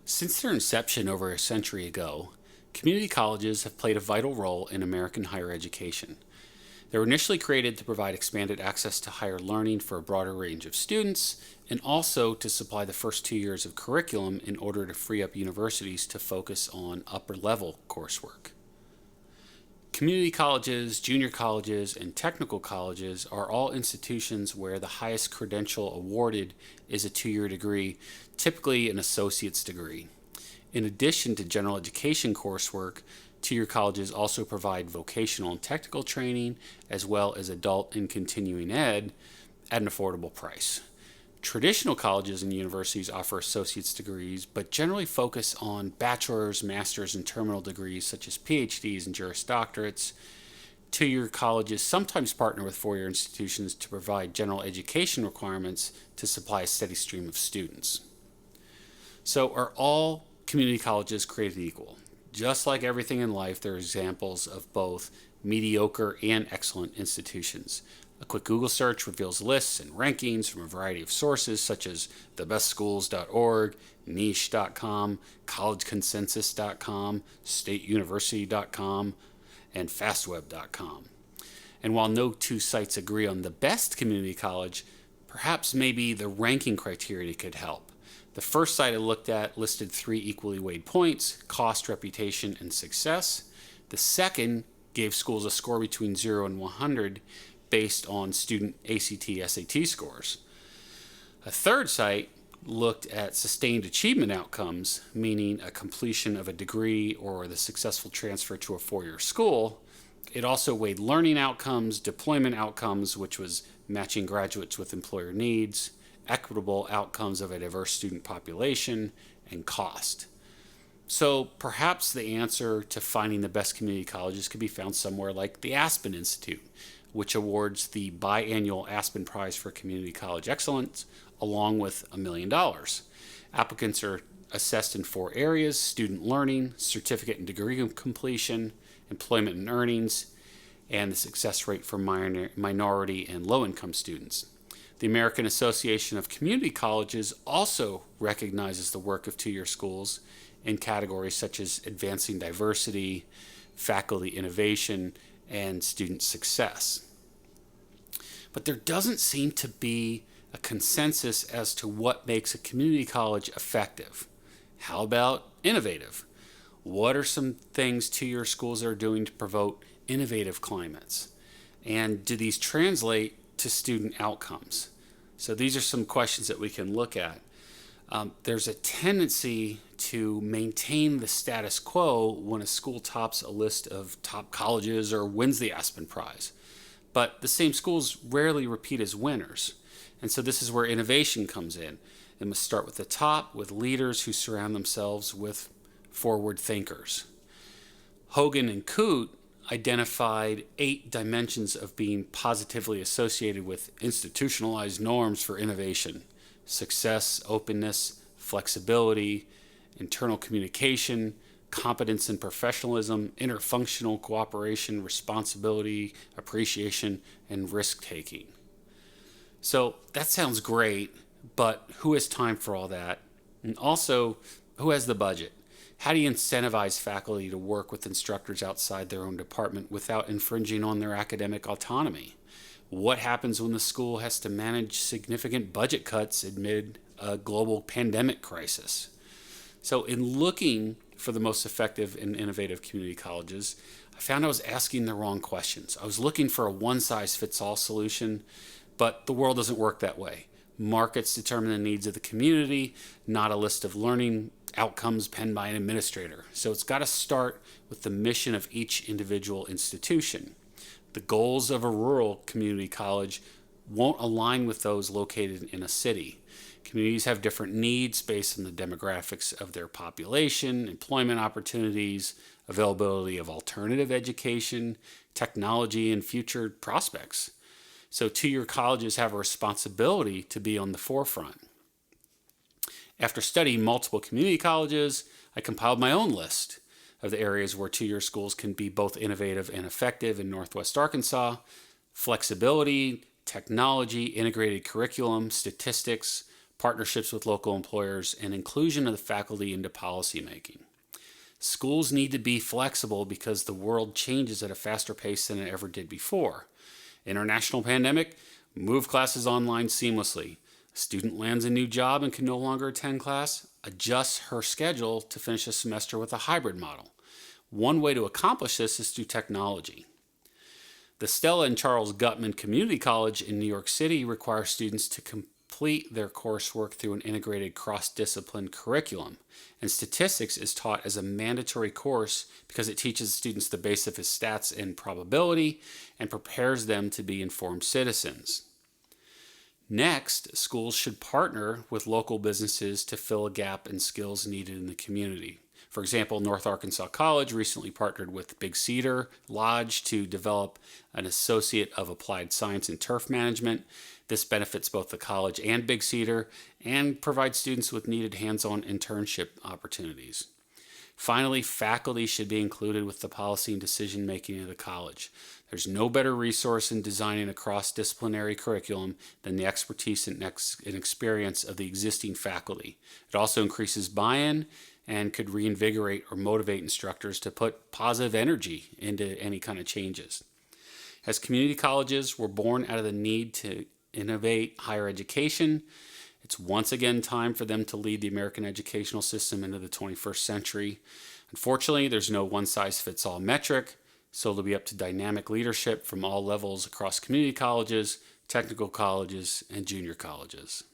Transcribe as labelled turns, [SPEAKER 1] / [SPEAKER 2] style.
[SPEAKER 1] Since their inception over a century ago, community colleges have played a vital role in American higher education. They were initially created to provide expanded access to higher learning for a broader range of students, and also to supply the first 2 years of curriculum in order to free up universities to focus on upper level coursework. Community colleges, junior colleges, and technical colleges are all institutions where the highest credential awarded is a 2 year degree, typically an associate's degree. In addition to general education coursework, 2 year colleges also provide vocational and technical training, as well as adult and continuing ed at an affordable price. Traditional colleges and universities offer associate's degrees, but generally focus on bachelor's, master's, and terminal degrees such as PhDs and Juris Doctorates. 2 year colleges sometimes partner with 4 year institutions to provide general education requirements to supply a steady stream of students. So, are all community colleges created equal? Just like everything in life, there are examples of both mediocre and excellent institutions. A quick Google search reveals lists and rankings from a variety of sources such as thebestschools.org, niche.com, collegeconsensus.com, stateuniversity.com, and fastweb.com. And while no two sites agree on the best community college, perhaps maybe the ranking criteria could help. The first site I looked at listed 3 equally weighed points: cost, reputation, and success. The second gave schools a score between 0 and 100 based on student ACT/SAT scores. A third site looked at sustained achievement outcomes, meaning a completion of a degree or the successful transfer to a 4 year school. It also weighed learning outcomes, deployment outcomes, which was matching graduates with employer needs, equitable outcomes of a diverse student population, and cost. So perhaps the answer to finding the best community colleges could be found somewhere like the Aspen Institute, which awards the biannual Aspen Prize for Community College Excellence, along with $1 million. Applicants are assessed in 4 areas: student learning, certificate and degree completion, employment and earnings, and the success rate for minority and low-income students. The American Association of Community Colleges also recognizes the work of 2 year schools in categories such as advancing diversity, faculty innovation, and student success. But there doesn't seem to be a consensus as to what makes a community college effective. How about innovative? What are some things 2 year schools are doing to promote innovative climates? And do these translate to student outcomes? So these are some questions that we can look at. There's a tendency to maintain the status quo when a school tops a list of top colleges or wins the Aspen Prize. But the same schools rarely repeat as winners. And so this is where innovation comes in. It must start with the top, with leaders who surround themselves with forward thinkers. Hogan and Coote identified 8 dimensions of being positively associated with institutionalized norms for innovation: success, openness, flexibility, internal communication, competence and professionalism, interfunctional cooperation, responsibility, appreciation, and risk-taking. So that sounds great, but who has time for all that? And also, who has the budget? How do you incentivize faculty to work with instructors outside their own department without infringing on their academic autonomy? What happens when the school has to manage significant budget cuts amid a global pandemic crisis? So in looking for the most effective and innovative community colleges, I found I was asking the wrong questions. I was looking for a one-size-fits-all solution, but the world doesn't work that way. Markets determine the needs of the community, not a list of learning outcomes penned by an administrator. So it's got to start with the mission of each individual institution. The goals of a rural community college won't align with those located in a city. Communities have different needs based on the demographics of their population, employment opportunities, availability of alternative education, technology, and future prospects. So 2 year colleges have a responsibility to be on the forefront. After studying multiple community colleges, I compiled my own list of the areas where 2 year schools can be both innovative and effective in Northwest Arkansas: flexibility, technology, integrated curriculum, statistics, partnerships with local employers, and inclusion of the faculty into policymaking. Schools need to be flexible because the world changes at a faster pace than it ever did before. International pandemic, move classes online seamlessly. A student lands a new job and can no longer attend class, adjusts her schedule to finish a semester with a hybrid model. One way to accomplish this is through technology. The Stella and Charles Gutman Community College in New York City requires students to complete their coursework through an integrated cross-discipline curriculum, and statistics is taught as a mandatory course because it teaches students the basics of stats and probability and prepares them to be informed citizens. Next, schools should partner with local businesses to fill a gap in skills needed in the community. For example, North Arkansas College recently partnered with Big Cedar Lodge to develop an Associate of Applied Science in Turf Management. This benefits both the college and Big Cedar and provides students with needed hands-on internship opportunities. Finally, faculty should be included with the policy and decision-making of the college. There's no better resource in designing a cross-disciplinary curriculum than the expertise and experience of the existing faculty. It also increases buy-in and could reinvigorate or motivate instructors to put positive energy into any kind of changes. As community colleges were born out of the need to innovate higher education, it's once again time for them to lead the American educational system into the 21st century. Unfortunately, there's no one-size-fits-all metric, so it'll be up to dynamic leadership from all levels across community colleges, technical colleges, and junior colleges.